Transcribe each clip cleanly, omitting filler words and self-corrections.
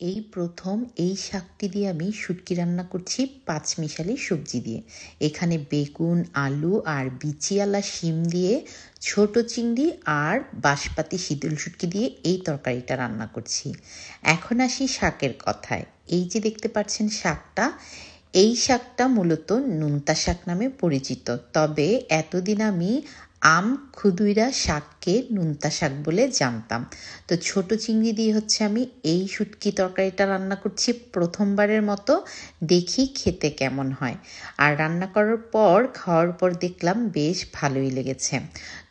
এই প্রথম এই শাকটি দিয়ে আমি শুটকি রান্না করছি পাঁচমিশালি সবজি দিয়ে। এখানে বেগুন, আলু আর বিচিওয়ালা শিম দিয়ে, ছোট চিংড়ি আর বাঁশপাতি শীতল শুটকি দিয়ে এই তরকারিটা রান্না করছি। এখন আসি শাকের কথায়। এই যে দেখতে পাচ্ছেন শাকটা, এই শাকটা মূলত নোনতা শাক নামে পরিচিত। তবে এতদিন আমি খুদুইরা শাককে নোনতা শাক বলে জানতাম। তো ছোট চিংড়ি দিয়ে আমি এই শুটকি তরকারিটা রান্না করছি প্রথমবারের মতো। দেখি খেতে কেমন হয়। আর রান্না করার পর খাওয়ার পর দেখলাম বেশ ভালোই লেগেছে।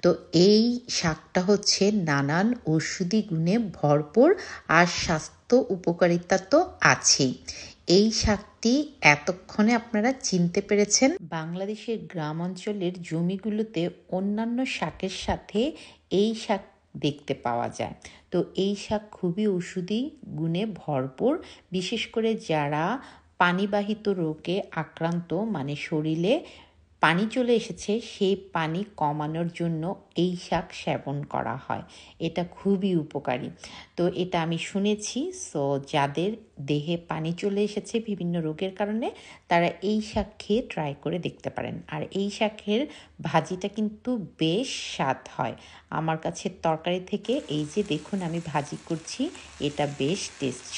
তো এই শাকটা নানান ঔষধি গুণে ভরপুর আর স্বাস্থ্য উপকারিতা তো আছেই। এই শাকটি এতক্ষণে আপনারা চিনতে পেরেছেন, বাংলাদেশের গ্রাম অঞ্চলের জমিগুলোতে অন্যান্য শাকের সাথে এই শাক দেখতে পাওয়া যায়। তো এই শাক খুবই ঔষধি গুণে ভরপুর, বিশেষ করে যারা পানিবাহিত রোগে আক্রান্ত, মানে শরীরে পানি চলে এসেছে, সেই পানি কমানোর জন্য এই শাক সেবন করা হয়। এটা খুবই উপকারী। তো এটা আমি শুনেছি। সো যাদের দেহে পানি চলে এসেছে বিভিন্ন রোগের কারণে, তারা এই শাক খেয়ে ট্রাই করে দেখতে পারেন। আর এই শাকের ভাজিটা কিন্তু বেশ স্বাদ হয়। আমার কাছে তরকারি থেকে এই যে দেখুন আমি ভাজি করছি, এটা বেশ টেস্ট।